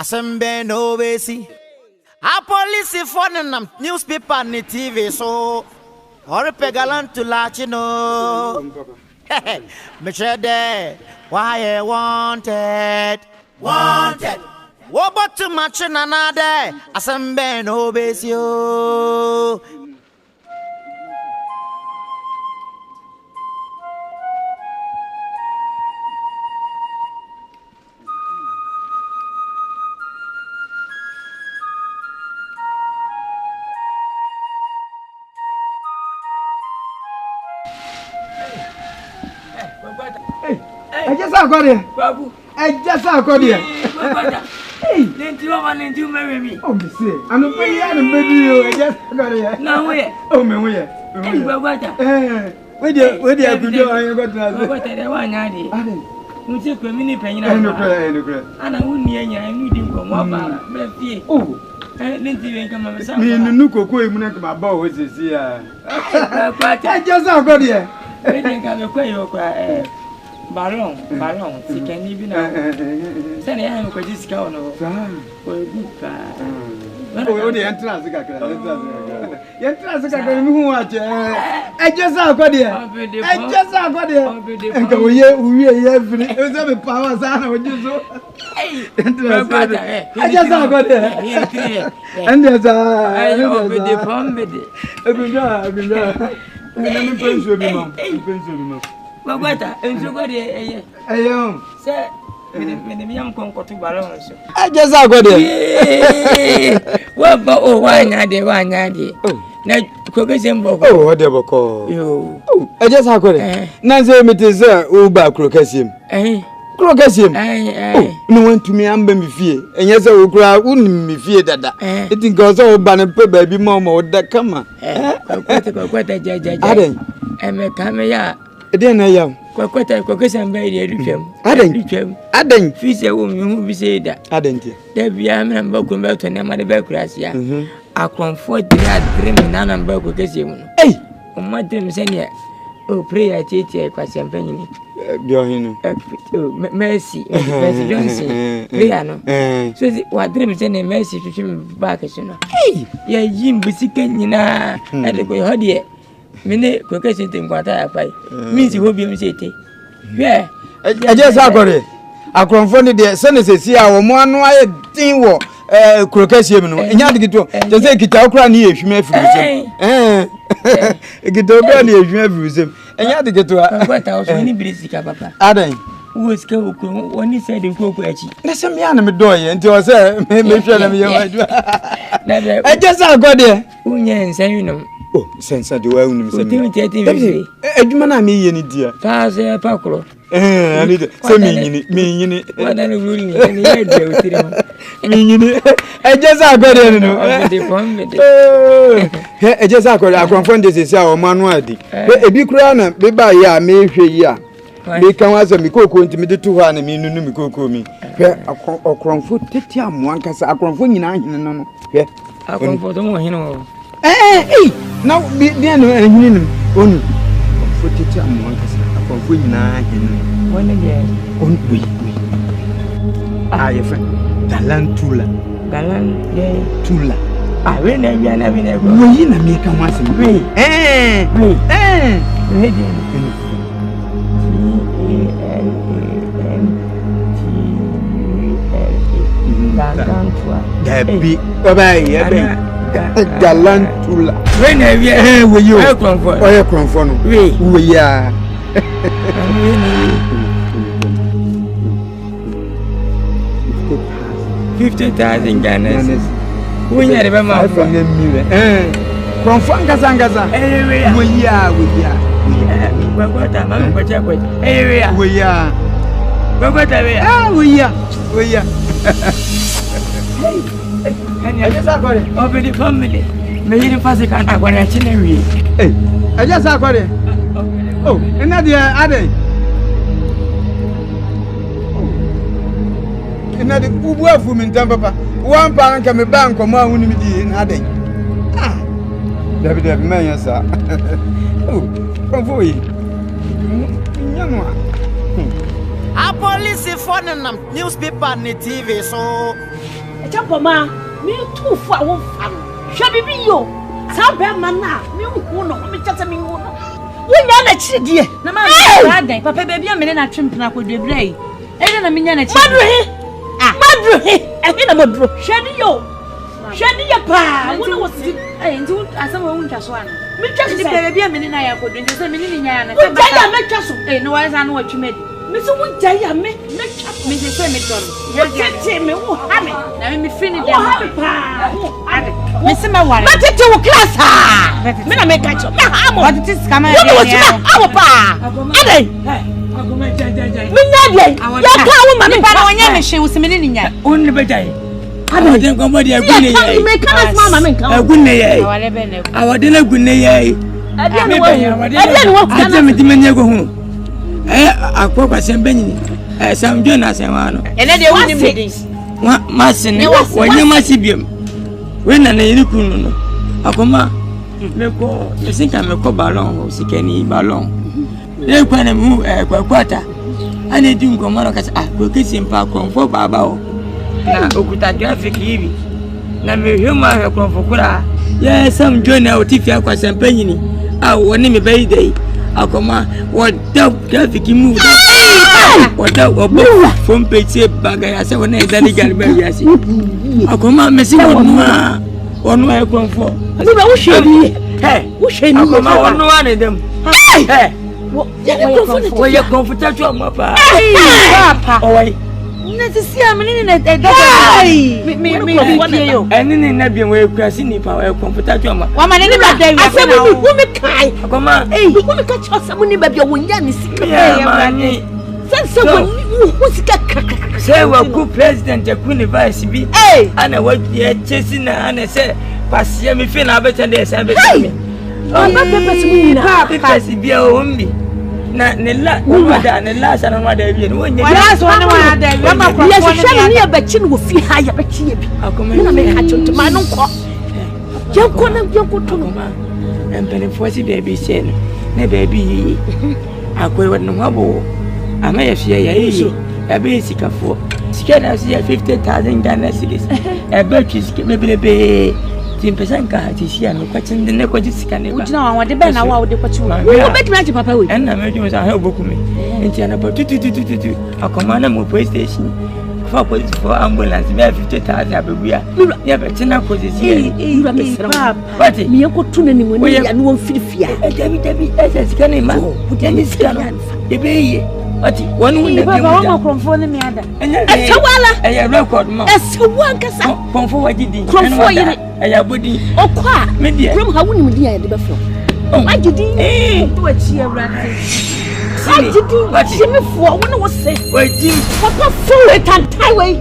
Asembe no besi. A police phone nam newspaper ni TV so. Ore pegalan to lachino. Me chede. Why wanted? Wanted. What but too much another? Asembe no besi yo. I just got it. I just got it. Hey, then you want to marry me? Oh, you see, I'm a pretty young baby. I just got it. No way. Oh, my way. Where do I go? I got to what I want. I didn't. You take a mini penny. I know. And I wouldn't hear you. I knew you from one bar. Oh, I didn't even come up with something. Me and Nuko going to my bow is here. I just got it. I think I'll acquire your Baron, she can even send a hand for this cow for a good car. Oh, the entrance. I just got it. I just got it. And go here, we have a power son of you. I just got it. And there's a bomb with it. But what and so got it, sir. I just got it. What about why not the one idea? Now, Crocasimbo. Oh, whatever call you. I just got it. Nancy, it is Uba Crocasim. Crocasim. No one to me, I'm be fear. And yes, I will cry, wouldn't be fear that. It goes all banner baby mama or that come on. What a judge, I make camera. Then I am quite a cocaine by the I didn't fish a woman who be said that. I didn't. There be a man welcome back to Namada Belcrasia. I comfort the dreaming none and Belcrasia. Hey, on my dream, senior. Oh, pray I take a question penny. Mercy, Mercy Johnson. Riano. So what dream send a mercy to him back as you know. Hey, yeah, Jim Busican, you know, and the boy, dear. Mene kwekese tinkwata apai means you will be msete yeah I just got it akromfo de senese a wo mo anu aye tin wo krokese mu no nya de gito je say kita okra na ehwime afirusem gito okra na ehwime afirusem nya de gito kwata o so ni birisika papa adan wo ska okro woni say de kokko achi na se me ana me doye nti o say me hwe na me ye wadu I just got it unye nsan no. Oh, sense the way you say. Eduma na me ye ni dia. Pass a pakro. I need say me What are you ruling? Me I just got it no. I just got I confront this is our manual di. E bi kura na be ba ya me hwe yi a. Me kan wa so me kokko ntimi de to ha na me nunu me kokko mi. Hwe akronfo tete amo ankasa akronfo nyina hene no. Hwe akronfo to mo hene o. Now be no hene onu. Akronfo tete amo ankasa akronfo nyina hene. Oneghana. On we. Ah, your friend. Galantula. Tula. Ah, we na we na. We na me kan wase. We. Gabi. Bye. Galantula. We na we. We you. Oye kronfo no. We ya. 50,000 Ghanacelebs. We need to buy from the mirror. From Frankazangaza. We are. What am I going to check with? Area. We are. We are. I just got it. Over the family. Maybe the first can have one itinerary. I just got it. Oh, another other. Na de bubu afu mi ntam papa one pound ka me bank o ma hunu mi di na den David man yasa oh konfo yi nyano A police phone and newspaper and TV so. A chapoma, me too for one fan. Shall be you. Sabe mana, me who know me just a me. We know that she dear. No matter, Papa baby, I'm in a trimp now with the bray. And I'm in a Madre. I mean, I'm a bro. Shady yo. Shady your pa. What was it? I do as someone just one. Me just the baby, I'm in a could just a minute in Yana. I just no, I know what you made. Mr. Woodjaya, make Mrs. Semeton. You can't say me who have it. Now, me finish the Miss Mawan. But it's your class. Mina make catch up. What it is coming out. Our pa. She was a minute. Only better. I don't go body. I didn't go home. Akwa sembeni Sam Jonas enwano ene de woni medis masene wonye masibiem we na na yirikunu no akoma meko mesinka meko ballon sikeni ballon le kwa na mu kwakwata ane di ngomo no kasa ko kesi mpa konfo baba o na okuta graphic yibi na me huma he konfo kura ya Sam Jonas otifi akwa sempeni woni me bayi akoma what graphic move what obofour from page bagaya se wona Ghanacelebs yasi akoma mesi onu e konfo no be wo shey wo shey ni akoma onu ane dem wo ye konfo tatu amapa papa owai nti si amini na me yo enini na bi we krasi ni pa we konfo tatu amapa wa mane ni ba dai wo me kai akoma wo me ka chosa mo ni ba bi wo nya ni sika mani sense wo sika say we go president e ku ni vice bi ana wa ye chesi na ana say pasia mi fi na abeta de say abeta mi ba pepe mu ni na pepe si bi o mbi na nela wada nela sana wada bi ni wonye wada so na wada bi ma kwa kwa ni ya bachi no fi ha ya bachi ya bi na me ka tonto ma no ko yanko na yanko to no ma empene fosi baby say no na baby akwai wannan habo ama ya fiye ya yi ebe sikafo sike na si 50,000 Ghanacelebs ebe twisike bebelebe 10% ka hatisia no kwachin de ne kwaji sika ne ba ujina wa de be na wa wo de kwachi wo betimi ati papa we en na me dwon sa ha obokume enti ana pa tutu akoma na mo police station for police for ambulance be 50,000 abegua ya be tina kozisi but mi yako tuna ni mo ya no mfirifia dabi esa sika ne ma ni sika no ebe ati wonu ne bi wa konfo ne mi ada esewala eya record ma esewa nkasa konfo wagidi konfo yire eya bodi okwa media from ha woni mudi ya de befo wagidi to achi awrate wagidi chimifo woni wo se wagidi papa fo tantai we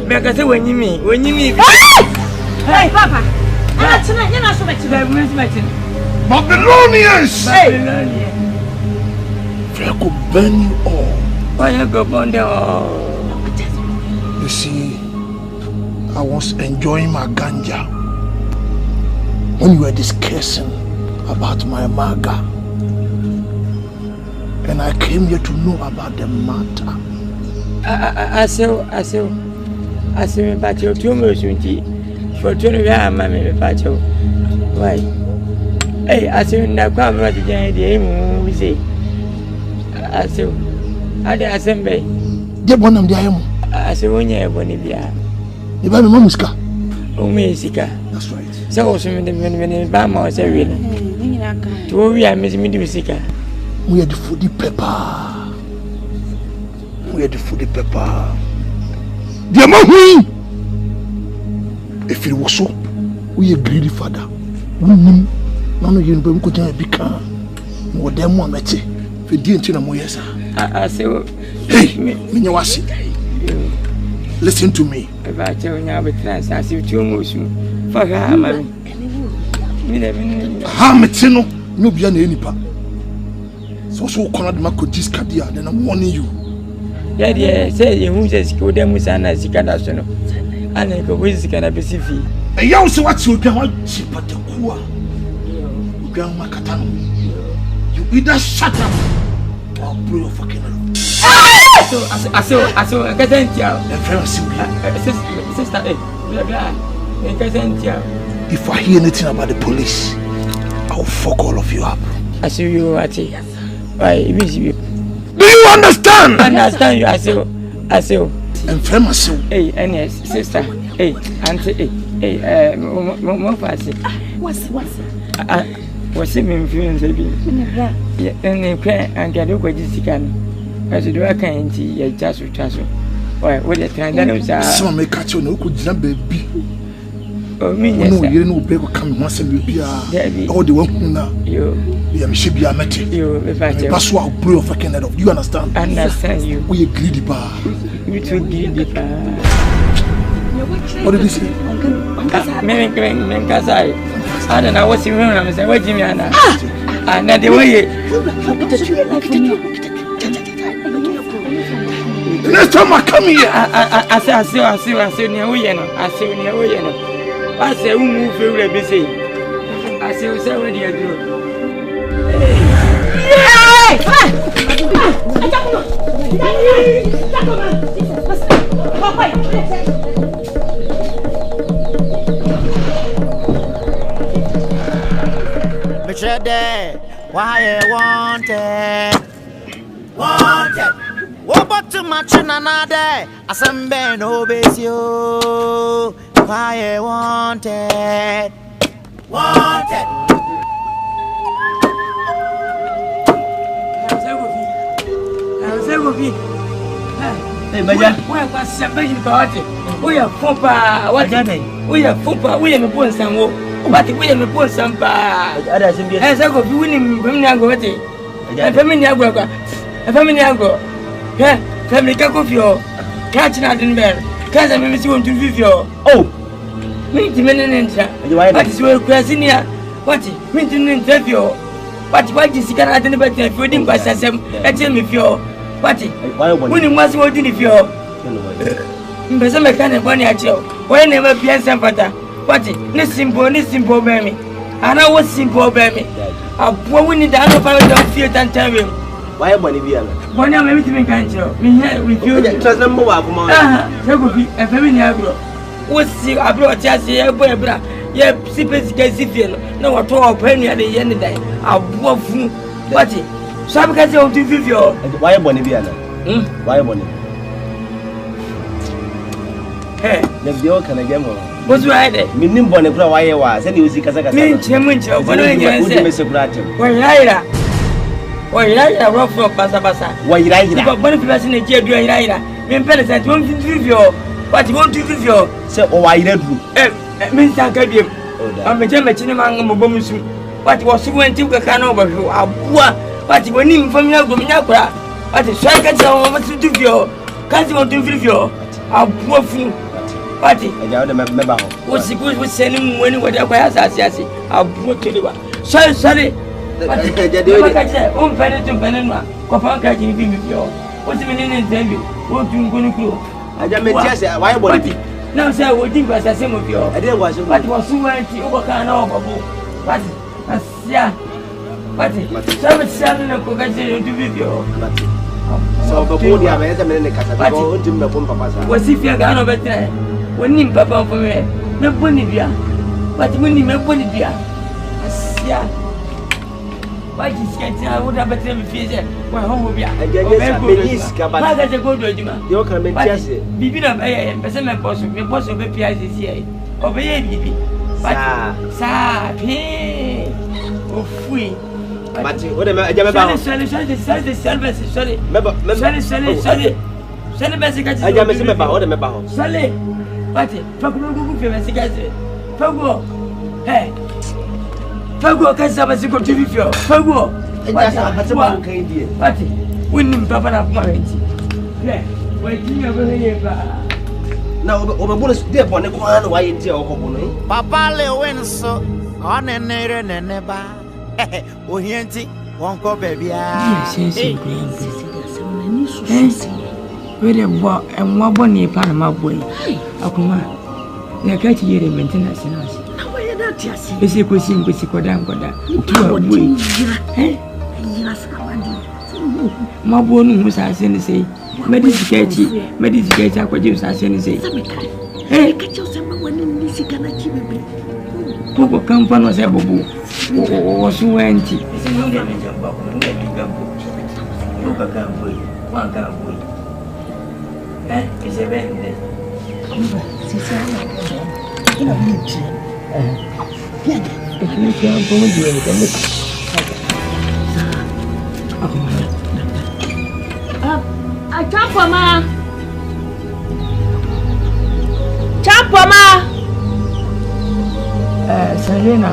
me ka se wanyimi hey papa ana tena yana so mechi Babylonians I could burn you all. Why you go burn them all? You see, I was enjoying my ganja when you were discussing about my maga, and I came here to know about the matter. I say, me patio too much for 20 years, me patio. Why? Hey, I say na kwa mwa tujani di emu say. Aso ade asembe de bonam de ayemo aso wonya eboni bia e ba me mamuska o me sika that's right so so me ba ma o se wi na nyina ka to wi a me di sika we had the food pepper de ma hu if it was so we a greedy father nim na no yin ba mko jan bi kan mo dem mo amete di enti na moyesa aso me wasi listen to me ba che onya betra sa si tu omosu fa ga ma mi ha metino no bia na enipa so kono de makodi skadia then I'm warning you yeah say you hu say ski odem sana sika da so no ana ko bo sika na besifi e yawo se wati odwa wa chipata kuwa odwa makata no you either shut up I'll blow your fucking head off. If I hear anything about the police, I'll fuck all of you up. I see you, Ati. Why, do you understand? Understand you, I see. And famous. Hey, and yes, sister. Hey, auntie. Hey, what's it mean for you, baby? Yeah, and they pray and get over this again. As you do, I can't see a just. Why, what you trying to do? Some may catch you, no good baby. Oh, me, no, you know, baby, come once and be all the one now. You should be a metal. You, if I pass what blue of a candle of you understand? Understand you. We a greedy bar. We too greedy bar. What did he say? Nkansah. I don't know what's in room. I'm saying, what Jimmy Anna? And that the way. Next time I come here, I say, I say, who move very busy? I say, where do you go? Why wanted? What about too much another? I some ben obeys you. Why wanted? Hey, Baja. Where was somebody party? We are Fumpa. What are they? We are Fumpa. We are born some more. But we are born some bar. As I go winning from Nagote. A family Nagoga. A family Nago. Family Cacofio. Catching out in there. Can't I miss you to review? Oh, meet the men and what is your Crasinia? What? Meet the interview. What is the Canadian better feeding by Sassam? I tell me if you're. What? When you must want in if you're. But some kind of money at you. Why never be a sample? What? This simple baby. I know what's simple baby. I won't down of our fear than tell him. Why Bolivia? When I'm everything can't you? Me here with you. Just number one. There will be a very agro. What's the abroad just here, Bra? Yep, Sippers Gazifiel. No, at all, penny at the end of the day. I'll walk through. What? Some guys want to give you. Why Bolivia? Why Bolivia? Hey, the deal can again. What's right? Minim Bonapra, why you was, and you see Kazaka. Minch, what are you saying? Why, why I rough for Pasabasa? Why you like it? One person in here, doing Ida. Men Penisat won't give you. What you want to give you? So, why you don't do? Means I can give. I'm a gentleman among Mobomusu. What was you went to the Canover? What you went in from your Gumyapra? What is Shaka want to do you? Can't you want to give you? I'll poor fool. What? I don't remember. What's the good with sending when you were there by us? I'll put to the sorry. What's the meaning in David? What do you going to do? I don't mean, why would it? Now, sir, what do you was the same of you? I didn't watch what was so well to overcome over. What? Yeah. What? Some seven of Cocaine to video. So, before the American Castle, was if you're gone over there? When you papa for me, no Bonivia. But when you make Bonivia, yeah. Why is getting I would have a time if you said, well, home will be a good idea. You can make just be a person, possible, possible PICA. Obey, baby. Sa, hey, oh, free. But what am I? Sorry. Hey. Fago Kansah is going to be your Fago. What? Winning Papa of marriage. Waiting over here. Now, over dear upon the one why it's your home. Papa Lewin so on a nero and never. Orienti won't go baby. Yes, very well, and one bonny Panama boy. Akuma, they can't hear the maintenance. Is a question with Kodangoda. My bonus, I say, Medicate, I could use as anything. Eh, catch yourself when you miss a Ghanacelebs. Who come from us, Abu? Was who empty. It's a young man. One can't wait. Eh, it's a bad. Chapama. Selena,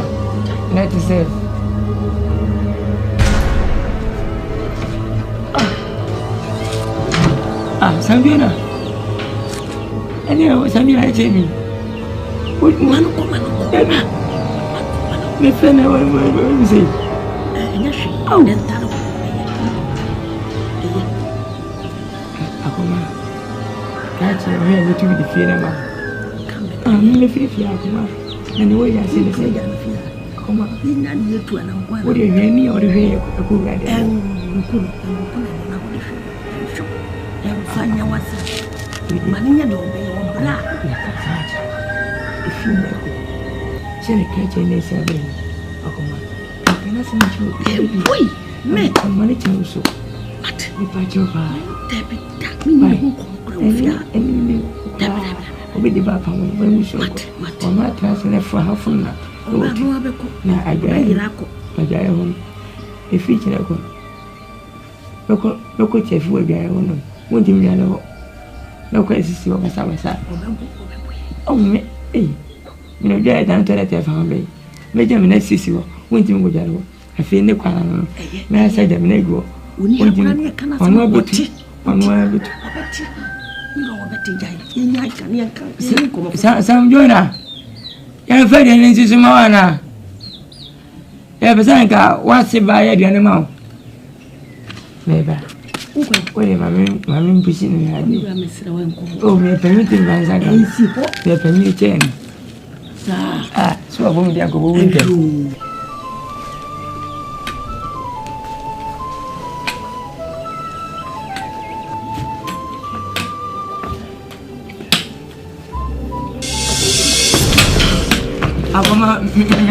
let us say. Selena. Anyway, Selena, I tell me. What man? My friend, I will say. Oh, Akuma. Catch your hair with you, the fear. I'm in the fear, Akuma. And the way I see the same. Akuma, what do you hear me or do you hear a good rider? Money, don't be your black. If you know, send a catch in this area. Akuma, I cannot send you. Boy, me, I'm money to so. What? If I joke, Debbie, that means Obi the back when we show. What? On my class left for half an hour. Now I got home. A feature I go. Local chef will be I own. Won't you know? No question of my side. Oh, me, eh. You know, I don't tell that I found me. Major Minessio, went in with Jaro. I feel the crown. May I say the Negro? On one bit. On one bit. Some joiner. You're very into Simona. Ever what's it by the animal? Never. Wait, my main pushing. Oh, me permitting my second. The penny chain. So I won't go with you.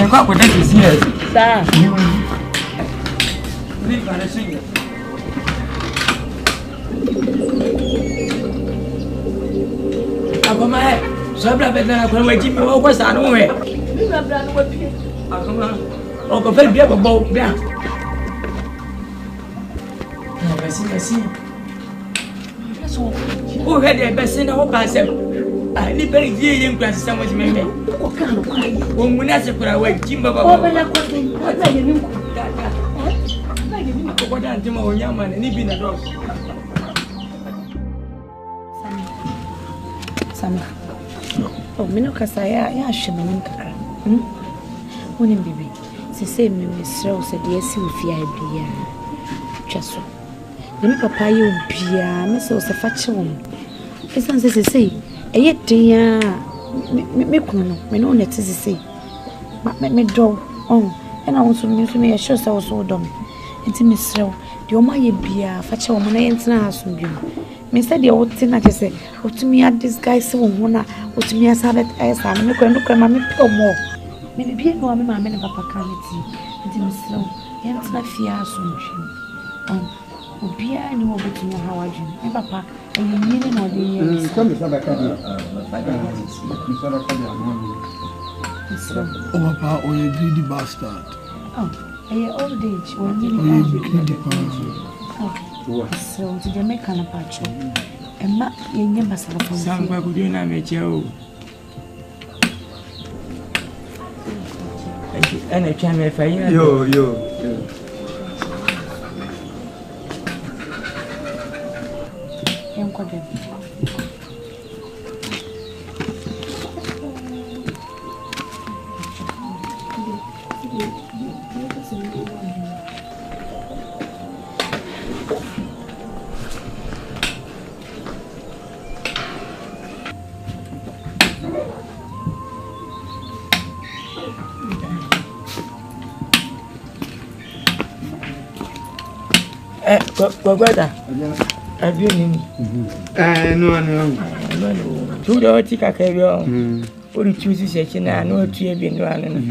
I'm going to see it. Sir, leave by the singer. I'm going to have some of it. I'm going to go what's that way. I'm going to be able to go down. I see. Who had the best in the whole concept? I need very dear in class. Someone's maybe. When we not put away, Jimbo, what are you? What are you, young man, and even a dog? Sama. Oh, Minokasaya, Yashaman. One in baby. The same Miss Rose said, yes, you fear be just so. The papa you be Miss Osa Fatchon. It's not as they say. Yet, dear, me no net is say. But me dog on, and I also knew me a show so dumb. It's Miss Row, the Omaya beer, fetch a woman and house from you. Mr. the old thing I say, what to me at this guy so honor, what to me as I let as I'm not going to come and pick more. Maybe no, I'm a man of papa quality. And Miss Row, and it's not fear soon. Oh, beer, I know what to know how I do. My papa. Come back here. Oh, Papa, or a greedy bastard. Oh, a old age, or greedy bastard. Oh, so to Jamaica, Apache. And Mac, you never saw some Bagudina Mejo. And I can if I yo. Brother. Abioni. No. To the Tika Cabio. Or you choose section, I know to have been running.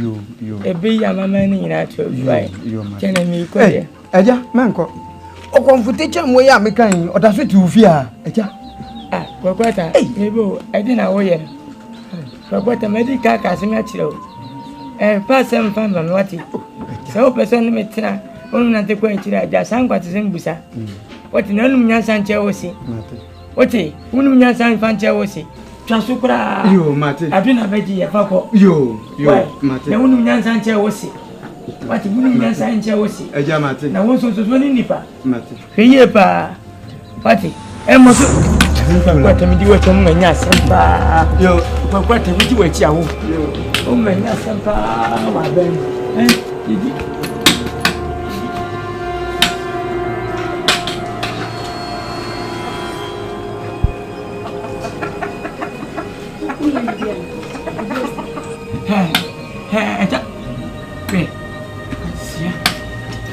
You. A big man in that to right. Telling me, Aja, Manco. O confutation way I'm making, or does it to fear? Aja. Quite a neighbor, I didn't know yet. For what a medical casimachio. And pass some fun on what it. So, person metra, only not the question, just sang what is in Busa. What in Olumia Sancha was it? What a Unumia San Fancha was it? Trasukra, you, Martin. I do not bet you, Papa. You, Martin. The Unumia Sancha was it. What the Unumia Sancha was it? Aja Martin. Now, also to Tony Nipa. Martin. Here, pa. Party. And was what I do with my Yasampa. Yo, what I do with you. Oh, my Yasampa, my Ben.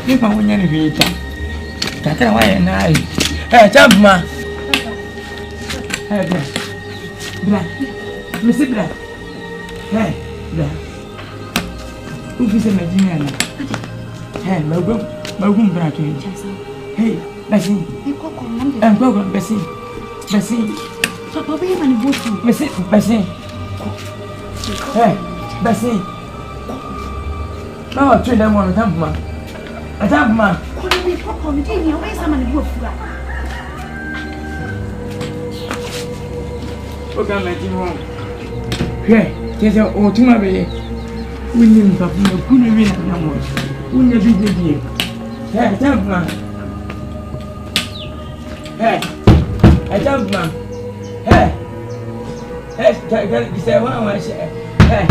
If I want to be that's why I hey, jump, ma. Hey, Black. Mr. Black. Hey, Black. Who is a Nigerian? Hey, my room, Black. Hey, Bessie. I'm going, Bessie. So, Bobby, I'm going to Bessie. Hey, Bessie. No, treat them one, jump, ma. I jump, ma. Okay, my team home. Hey, there's an automobile. We need to be a good win no more. We need to be here. Hey, jump, man. Hey, I jump, man. Hey, say one, I say. Hey.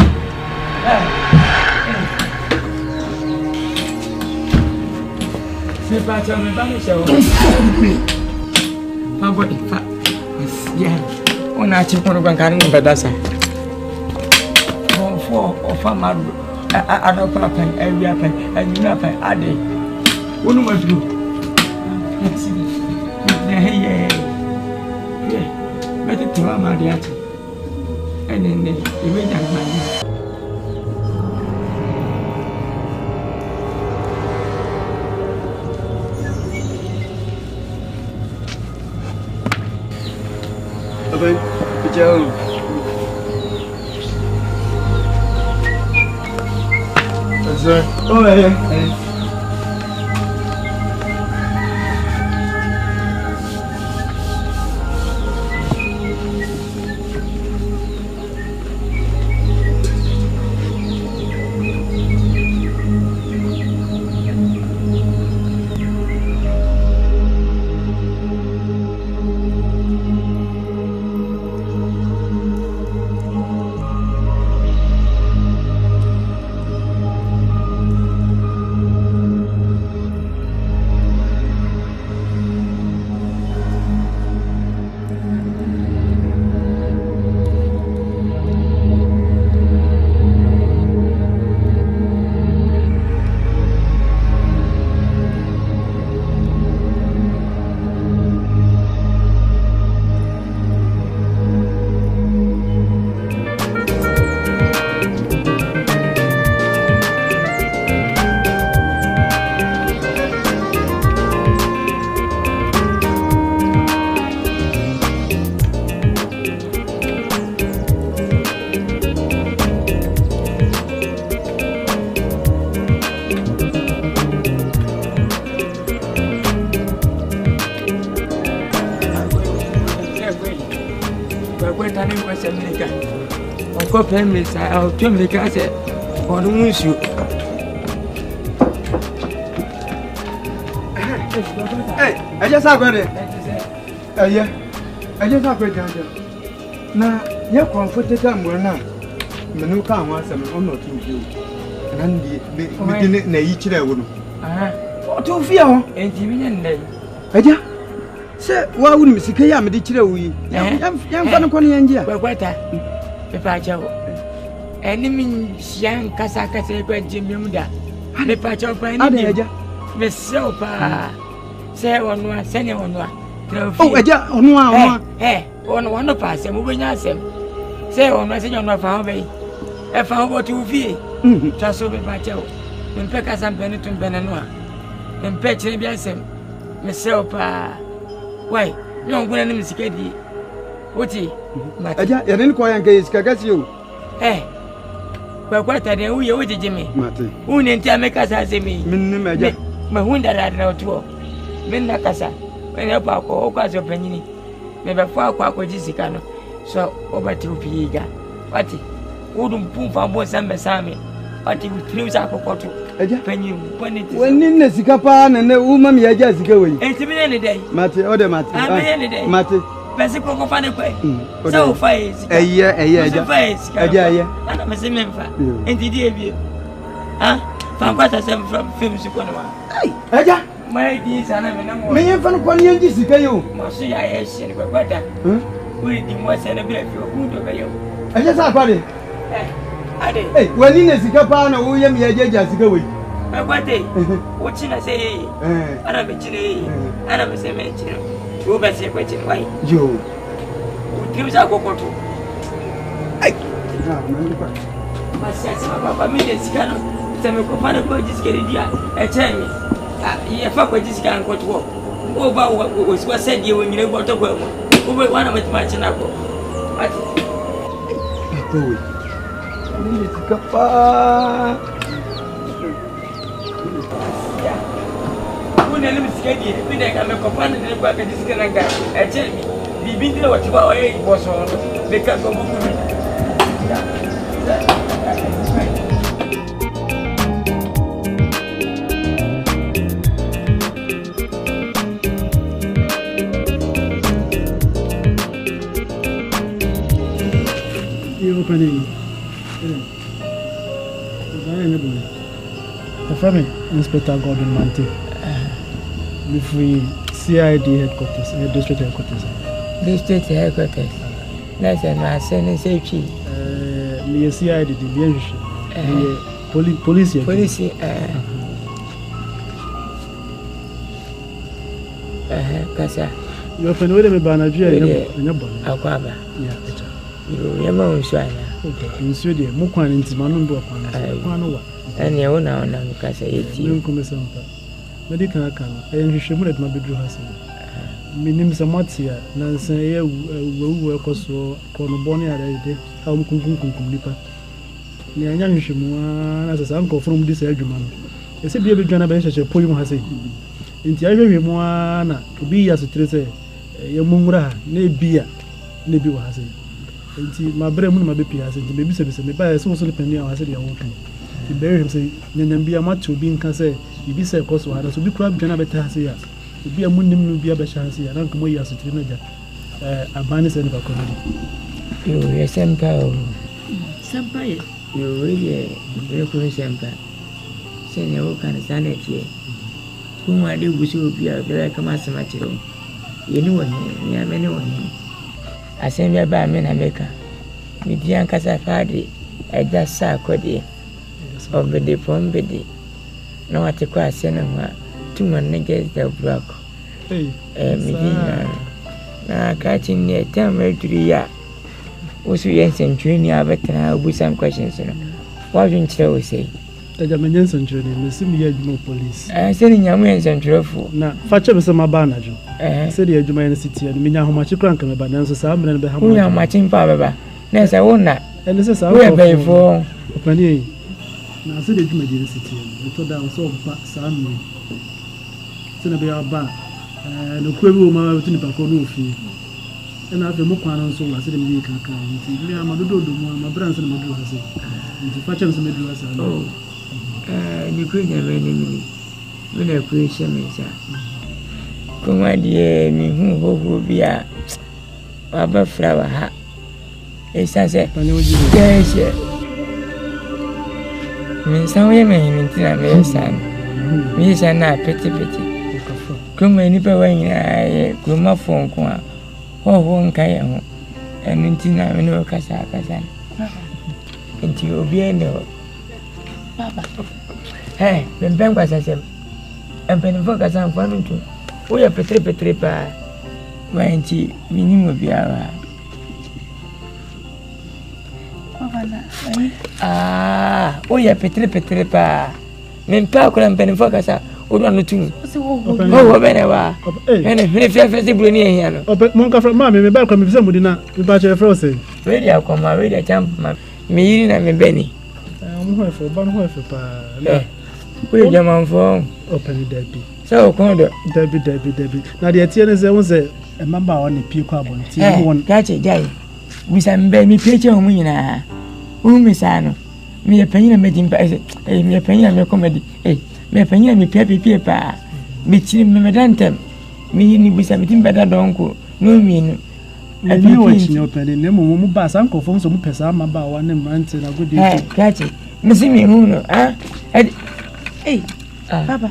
C'est pas ça, mais pas ça. Pas bon, yeah. On a acheté pour le bancaire, on va danser. For farmer, I don't papa, every apple, and you know, I did. One was good. Yeah, better to my dear. And then you wait at my. Joe. Sir. Oh, yeah. Families, I'll tell me, I said, Owusu. Hey, I just got it. Yeah, I just got it. Now, you're comforted, I'm going now. Manu can't want some honor to you. And we didn't know each other. What to fear? And you mean, sir, why wouldn't Mr. Kayam did you? Young Fanny and Jia. What if I tell enemy young Casaka Jimmy Muda, the patch of my Miss Sopa, say on one, send on one. Oh, Eja, Onwa. One pass, and moving us. Say, on message on my family. I found what you feel. Just over my child. Then peck us and Benetton Benanoa. Then petch and Biasem. Myself, why? Young Ghanamusic. What's he? Eja, you didn't call and gaze, Cagasio. Eh, well, what are they? Who you with Jimmy? Martin. Who didn't tell me Casa me? Minimum, my wound that I know to. Minna Casa. When your papa or cause your penny. Never far quack with Jessica. So over to Piga. What? Wouldn't pump for both and Besame. But you would lose our cocoa. Penny, when in the Sikapan and the woman, you just go away. Ain't me any day. Matty, order Matty. Any day. Matty. Basic find a way. So face. A year, Face. And I'm a member. And the debut. Ah, from what I said from films. Eja, my dear son, I'm me and Fan Quanian Jessica, you. Monsieur, I said, but better. We didn't want to celebrate your food over you. I just have it. Hey, when in the Sikapan, William Yajas go away. What day? Watching I say, and I'm a chile, and I'm a cemetery. Who was a question why? You. Give us a cocoa. My sister, Papa, me, this cannot. Semi-Copana Purchase Kedia, a tell me. You fuck with this can go to work. Over what was said you when you got to work. Over one of it much in Apple. What? When I live scared, we can make a fun and back at this can go. Tell me, the video what you are was on. They can go. Opening. The family Inspector Gordon Mante. Before CID headquarters, district headquarters. District headquarters. That's a man saying, say, me CID, the police. Police. Kasa. You open with me, Banaja, and your bonnet. Akwaba. Yeah. You know, Shwana. In Sweden, Mukwan in Timanumbo, and you know, because you come some medical account, and you should let my bedroom has Minim Samatia, Nancy, who work also, Cornobonia, how Kumkumkumlipa. Near young Shimuan as a uncle from this Edgerman. I said, Baby Ghana, a poem has it. In the area, Moana, to be as a tracer, Yamura, ne beer, maybe was it. My brain, my baby has it, maybe service, and by so depending on the walking. To bury him, say, Nanambia Matu being cancer, you be said, cost water, so be crab Janabetasia, to be a moon, be a Bashansi, and Uncle Moya as a teenager. A banis and a comedy. You are Sempa. Sempa, you really very cool Sempa. Send your kind of sanity. Whom I do wish you would be a very commercial material. You know him, you have anyone. I send you by Menamaker. With young Casafadi, I just saw Cody. Over the Pombedi. No, at the class, cinema, 2 niggas the block. Medina. Now, catching near 10 to the year. Was we and junior, but now with some questions. What didn't you say? The Jamaican and Journey, Miss no police. I said in your wins and truthful. Now, Fatcher was a mabanajo. I said, the Jamaican city and Mina, how much you crank about Nancy Sam and we are matching Papa. Yes, I won't not. And this is our way for Penny. Now, I said, the Jamaican city, I thought that was all back Sam. Senator Bar, and a quiver woman within the Pacono fee. And after Mokwan, so I said, me, I'm a little my brands and my dress. And the Fatcher was a middle as I know. You couldn't have any minute. When I creation is come my dear, me who will be a flower hat. It's as a yes, Miss Women in Tina, son. Miss Anna, pretty. Come any when I come up phone, or won't carry and in Tina, no Casa. Into your piano. Papa. Hey, bempah was as a and penny focus on one to. We are petri. wanti minimum biara. Oh yeah, petre pa. Mempa ko lam pen focus a. Odo no tu. Oh benewa. Me fe bro ni ehia no. Mon ka fra ma me ba kwa me bisa mudina. Me ba che fra say. Ready akoma, ready champ ma. Me yiri na me beni. Mo ho efo, ba no ho efo pa. We jaman fo. Open derby. So kondo. Derby. Na de tie ne se won se e mamba won ne pie kwa abonti won. Kache jai. Wisa mbe mi pie che ho nyina. Me sano. Me penina me dimpa me penina me comedy. Me penina me pie pa. Me chiri me medantem. Me ni bisa me timba da donko. No minu. Abi wo chi no pele ne mo ba san ko fo so mo pesa ma ba wa ne mrante na go dey. Kache. Me si me hu no. Papa.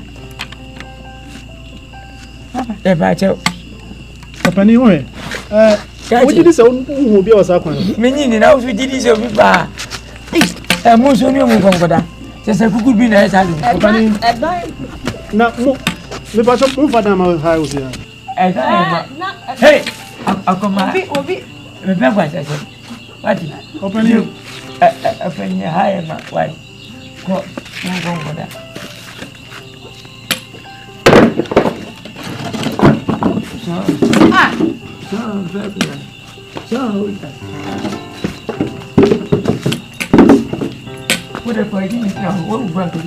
Ba che. Papa ni ho wo didi se wo bi o sa kwan. Me ni na wo didi se obi ba. Mo so ni mo konkoda. Se kuku bi na sa do. Papa ni na mo me pa so mo fada ma ha o sia. Hey, akoma. Obi. Me be kwa sa. Wati. Papa ni afanya haya ma wai. Ko mo konkoda. What if I didn't know what was